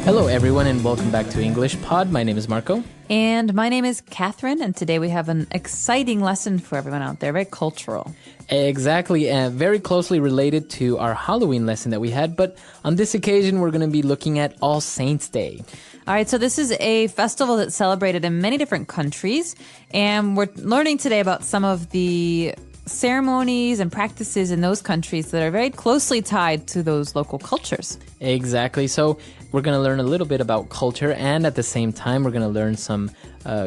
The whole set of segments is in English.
Hello, everyone, and welcome back to English Pod. My name is Marco. And my name is Catherine, and today we have an exciting lesson for everyone out there, very cultural. Exactly, very closely related to our Halloween lesson that we had, but on this occasion, we're going to be looking at All Saints' Day. All right, so this is a festival that's celebrated in many different countries, and we're learning today about some of the ceremonies and practices in those countries that are very closely tied to those local cultures. Exactly, so we're going to learn a little bit about culture, and at the same time, we're going to learn some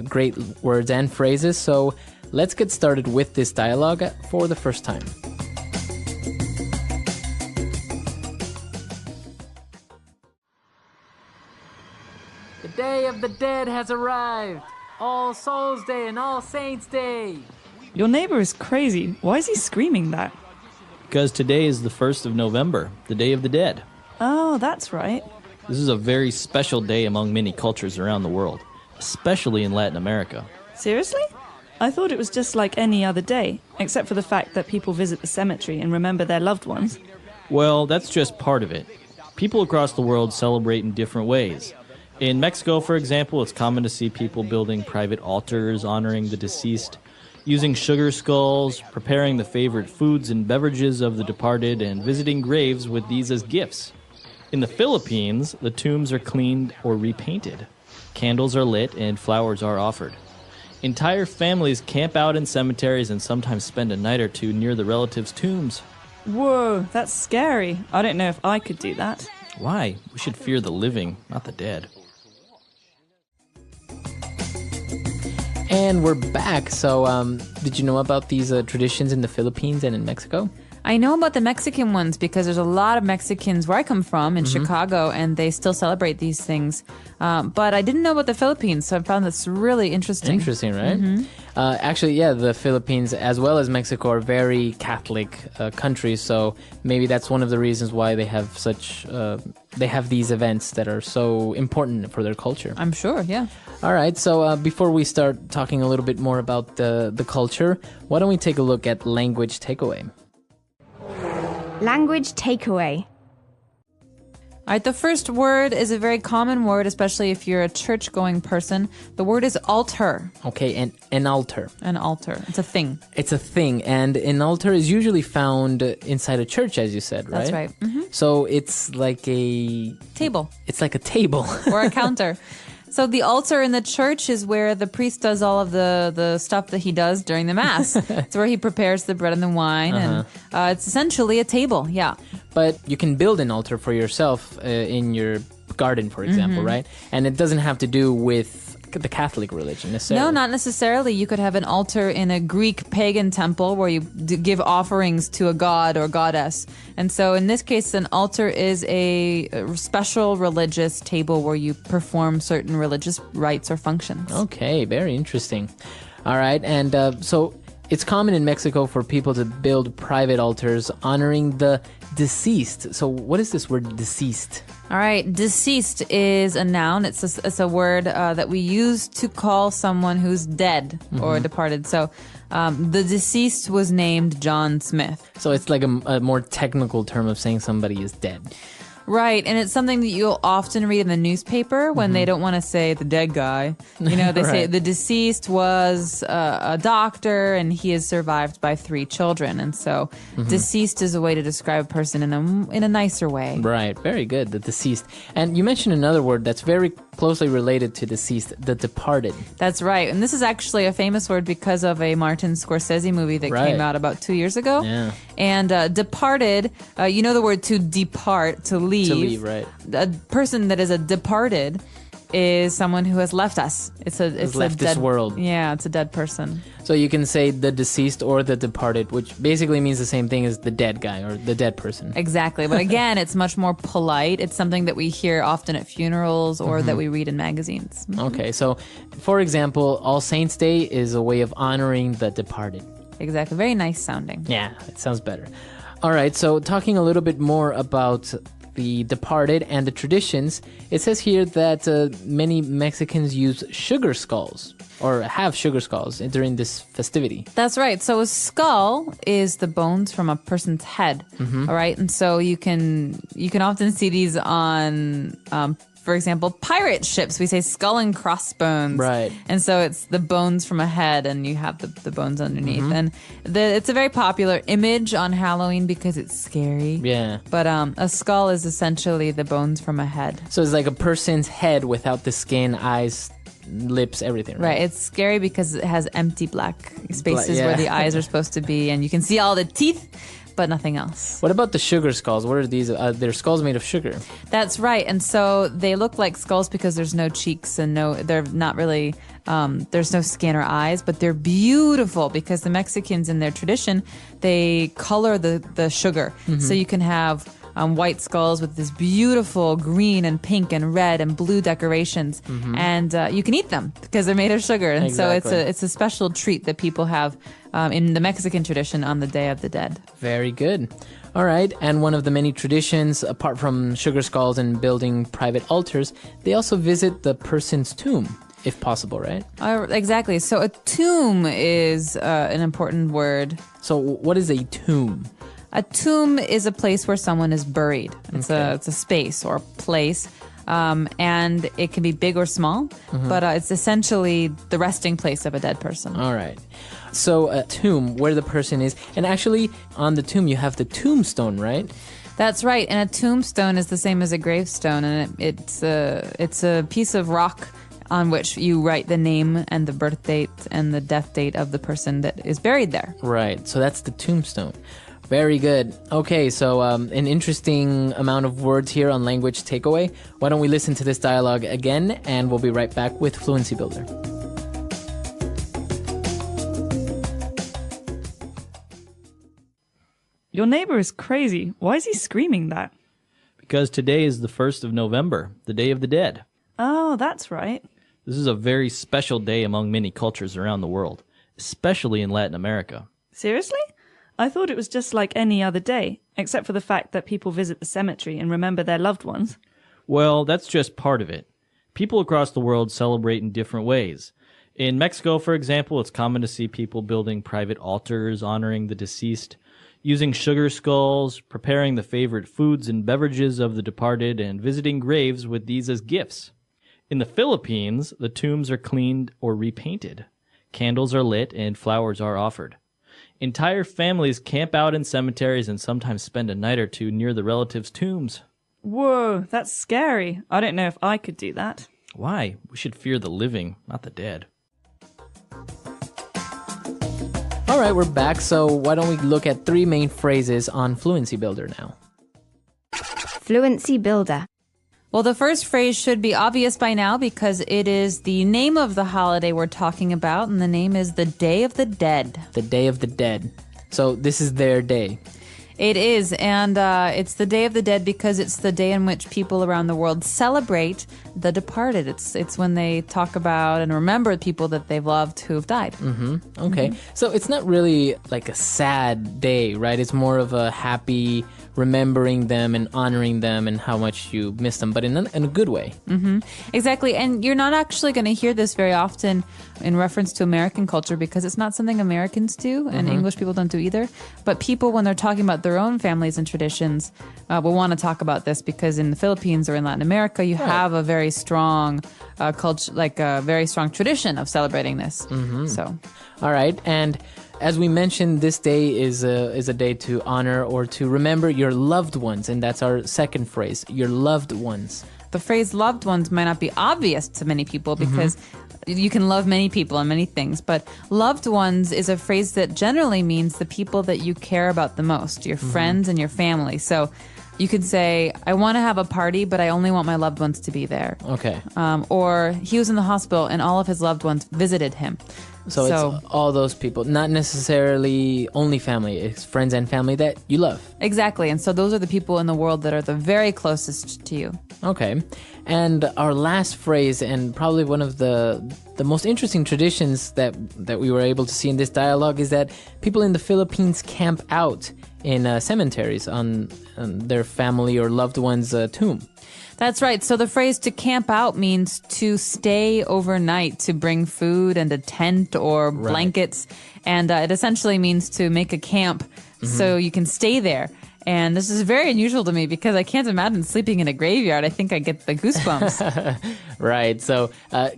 great words and phrases. So let's get started with this dialogue for the first time. The Day of the Dead has arrived. All Souls Day and All Saints Day. Your neighbor is crazy. Why is he screaming that? Because today is the 1st of November, the Day of the Dead. Oh, that's right. This is a very special day among many cultures around the world, especially in Latin America. Seriously? I thought it was just like any other day, except for the fact that people visit the cemetery and remember their loved ones. Well, that's just part of it. People across the world celebrate in different ways. In Mexico, for example, it's common to see people building private altars honoring the deceased, using sugar skulls, preparing the favorite foods and beverages of the departed, and visiting graves with these as gifts. In the Philippines, the tombs are cleaned or repainted. Candles are lit and flowers are offered. Entire families camp out in cemeteries and sometimes spend a night or two near the relatives' tombs. Whoa, that's scary. I don't know if I could do that. Why? We should fear the living, not the dead. And we're back. So, did you know about these traditions in the Philippines and in Mexico? I know about the Mexican ones because there's a lot of Mexicans where I come from in Chicago, and they still celebrate these things. But I didn't know about the Philippines, so I found this really interesting. Interesting, right? Actually, yeah, the Philippines as well as Mexico are very Catholic countries, so maybe that's one of the reasons why they have they have these events that are so important for their culture. I'm sure, yeah. All right, so before we start talking a little bit more about the culture, why don't we take a look at language takeaway? Language takeaway. All right, the first word is a very common word, especially if you're a church-going person. The word is altar. Okay, and an altar. An altar. It's a thing. It's a thing, and an altar is usually found inside a church, as you said, right? That's right. So it's like a... Table. It's like a table. Or a counter. So the altar in the church is where the priest does all of the stuff that he does during the Mass. It's where he prepares the bread and the wine, and it's essentially a table, yeah. But you can build an altar for yourself in your garden, for example, right? And it doesn't have to do with the Catholic religion necessarily. No, not necessarily. You could have an altar in a Greek pagan temple where you give offerings to a god or goddess. And so in this case, an altar is a special religious table where you perform certain religious rites or functions. Okay, very interesting. All right, and so it's common in Mexico for people to build private altars honoring the deceased. So what is this word deceased? All right, deceased is a noun. It's a word that we use to call someone who's dead or departed. So the deceased was named John Smith. So it's like a more technical term of saying somebody is dead. Right, and it's something that you'll often read in the newspaper when they don't want to say the dead guy. You know, they say the deceased was a doctor and he is survived by 3 children. And so deceased is a way to describe a person in a nicer way. Right, very good, the deceased. And you mentioned another word that's very closely related to deceased, the departed. That's right, and this is actually a famous word because of a Martin Scorsese movie that came out about 2 years ago. Yeah. And departed, you know the word to depart, to leave. To leave, right. A person that is a departed is someone who has left us. It's left this world. Yeah, it's a dead person. So you can say the deceased or the departed, which basically means the same thing as the dead guy or the dead person. Exactly. But again, it's much more polite. It's something that we hear often at funerals or that we read in magazines. Okay, so for example, All Saints Day is a way of honoring the departed. Exactly. Very nice sounding. Yeah, it sounds better. All right, so talking a little bit more about the departed and the traditions, it says here that many Mexicans use sugar skulls or have sugar skulls during this festivity. That's right. So a skull is the bones from a person's head. All right, and so you can often see these on for example, pirate ships. We say skull and crossbones. Right. And so it's the bones from a head and you have the bones underneath. And it's a very popular image on Halloween because it's scary. Yeah. But a skull is essentially the bones from a head. So it's like a person's head without the skin, eyes, lips, everything, right? Right. It's scary because it has empty black spaces yeah. where the eyes are supposed to be, and you can see all the teeth, but nothing else. What about the sugar skulls? What are these? They're skulls made of sugar. That's right. And so they look like skulls because there's no cheeks and they're not really, there's no skin or eyes, but they're beautiful because the Mexicans in their tradition, they color the sugar. So you can have white skulls with this beautiful green and pink and red and blue decorations. And you can eat them because they're made of sugar. And Exactly. so it's a special treat that people have in the Mexican tradition on the Day of the Dead. Very good. All right. And one of the many traditions, apart from sugar skulls and building private altars, they also visit the person's tomb, if possible, right? Exactly. So a tomb is an important word. So what is a tomb? A tomb is a place where someone is buried. It's a space or place. And it can be big or small, but it's essentially the resting place of a dead person. All right. So a tomb, where the person is. And actually, on the tomb, you have the tombstone, right? That's right. And a tombstone is the same as a gravestone. And it's a piece of rock on which you write the name and the birth date and the death date of the person that is buried there. Right. So that's the tombstone. Very good. Okay, so an interesting amount of words here on Language Takeaway. Why don't we listen to this dialogue again, and we'll be right back with Fluency Builder. Your neighbor is crazy. Why is he screaming that? Because today is the 1st of November, the Day of the Dead. Oh, that's right. This is a very special day among many cultures around the world, especially in Latin America. Seriously? I thought it was just like any other day, except for the fact that people visit the cemetery and remember their loved ones. Well, that's just part of it. People across the world celebrate in different ways. In Mexico, for example, it's common to see people building private altars honoring the deceased, using sugar skulls, preparing the favorite foods and beverages of the departed, and visiting graves with these as gifts. In the Philippines, the tombs are cleaned or repainted. Candles are lit and flowers are offered. Entire families camp out in cemeteries and sometimes spend a night or two near the relatives' tombs. Whoa, that's scary. I don't know if I could do that. Why? We should fear the living, not the dead. All right, we're back. So why don't we look at 3 main phrases on Fluency Builder now? Fluency Builder. Well, the first phrase should be obvious by now because it is the name of the holiday we're talking about, and the name is the Day of the Dead. The Day of the Dead. So this is their day. It is, and it's the Day of the Dead because it's the day in which people around the world celebrate the departed. It's when they talk about and remember people that they've loved who have died. Okay. So it's not really like a sad day, right? It's more of a happy remembering them and honoring them and how much you miss them, but in a good way. Exactly, and you're not actually going to hear this very often in reference to American culture because it's not something Americans do and English people don't do either. But people, when they're talking about their own families and traditions, will want to talk about this because in the Philippines or in Latin America, you have a very strong culture, like a very strong tradition of celebrating this. So, All right. And as we mentioned, this day is a day to honor or to remember your loved ones. And that's our second phrase, your loved ones. the phrase loved ones might not be obvious to many people because you can love many people and many things, but loved ones is a phrase that generally means the people that you care about the most, your friends and your family. So you could say, I want to have a party, but I only want my loved ones to be there. Okay. Or he was in the hospital and all of his loved ones visited him. So it's all those people, not necessarily only family. It's friends and family that you love. Exactly. And so those are the people in the world that are the very closest to you. Okay. And our last phrase, and probably one of the most interesting traditions that we were able to see in this dialogue, is that people in the Philippines camp out in cemeteries on their family or loved one's tomb. That's right. So the phrase to camp out means to stay overnight, to bring food and a tent or blankets. And it essentially means to make a camp so you can stay there. And this is very unusual to me because I can't imagine sleeping in a graveyard. I think I get the goosebumps. Right. So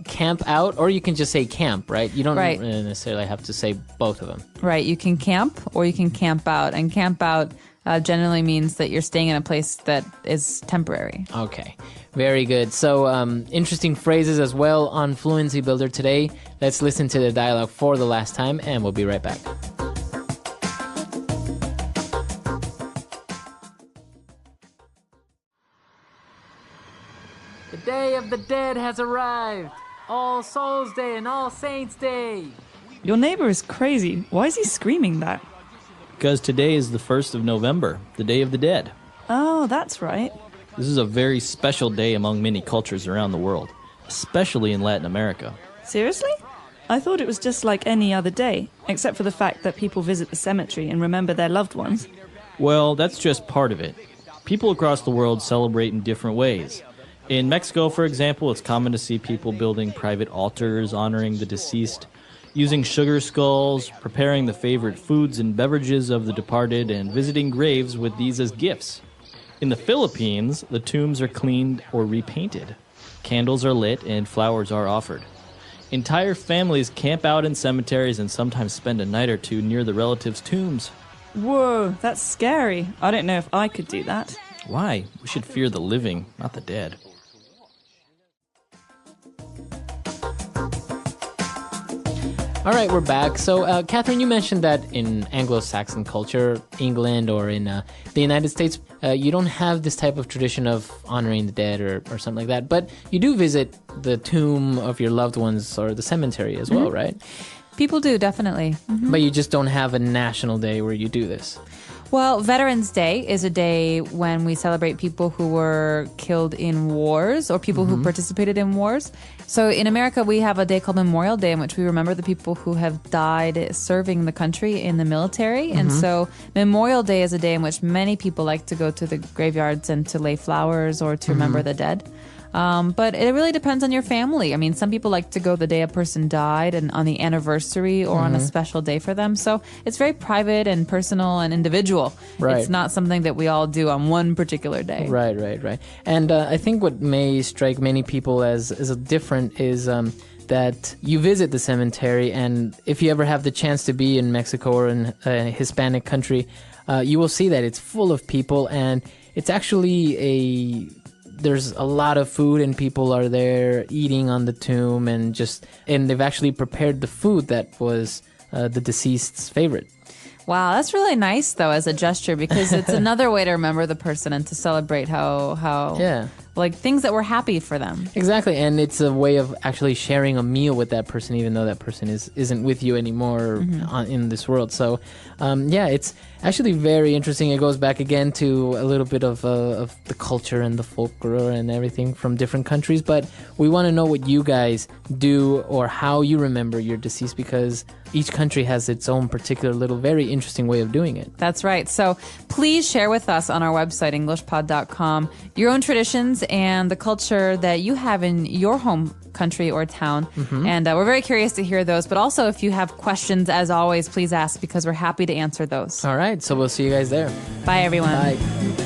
camp out, or you can just say camp, right? You don't Right. necessarily have to say both of them. Right. You can camp or you can camp out. And camp out generally means that you're staying in a place that is temporary. Okay. Very good. So interesting phrases as well on Fluency Builder today. Let's listen to the dialogue for the last time, and we'll be right back. The Day of the Dead has arrived. All Souls Day and All Saints Day. Your neighbor is crazy. Why is he screaming that? Because today is the 1st of November, the Day of the Dead. Oh, that's right. This is a very special day among many cultures around the world, especially in Latin America. Seriously? I thought it was just like any other day, except for the fact that people visit the cemetery and remember their loved ones. Well, that's just part of it. People across the world celebrate in different ways. In Mexico, for example, it's common to see people building private altars honoring the deceased, using sugar skulls, preparing the favorite foods and beverages of the departed, and visiting graves with these as gifts. In the Philippines, the tombs are cleaned or repainted. Candles are lit and flowers are offered. Entire families camp out in cemeteries and sometimes spend a night or two near the relatives' tombs. Whoa, that's scary. I don't know if I could do that. Why? We should fear the living, not the dead. All right, we're back. So, Catherine, you mentioned that in Anglo-Saxon culture, England, or in the United States, you don't have this type of tradition of honoring the dead or something like that. But you do visit the tomb of your loved ones or the cemetery as well, right? People do, definitely. But you just don't have a national day where you do this. Well, Veterans Day is a day when we celebrate people who were killed in wars or people who participated in wars. So in America, we have a day called Memorial Day in which we remember the people who have died serving the country in the military. And so Memorial Day is a day in which many people like to go to the graveyards and to lay flowers or to remember the dead. But it really depends on your family. I mean, some people like to go the day a person died and on the anniversary or on a special day for them. So it's very private and personal and individual. Right. It's not something that we all do on one particular day. Right. And I think what may strike many people as different is that you visit the cemetery, and if you ever have the chance to be in Mexico or in a Hispanic country, you will see that it's full of people, and it's actually there's a lot of food and people are there eating on the tomb and they've actually prepared the food that was the deceased's favorite. Wow, that's really nice though as a gesture because it's another way to remember the person and to celebrate how like things that were happy for them. Exactly, and it's a way of actually sharing a meal with that person even though that person isn't with you anymore in this world. So it's actually very interesting. It goes back again to a little bit of the culture and the folklore and everything from different countries, but we want to know what you guys do or how you remember your deceased because each country has its own particular little very interesting way of doing it. That's right. So please share with us on our website, EnglishPod.com, your own traditions and the culture that you have in your home country or town. And we're very curious to hear those. But also, if you have questions, as always, please ask because we're happy to answer those. All right, so we'll see you guys there. Bye, everyone. Bye.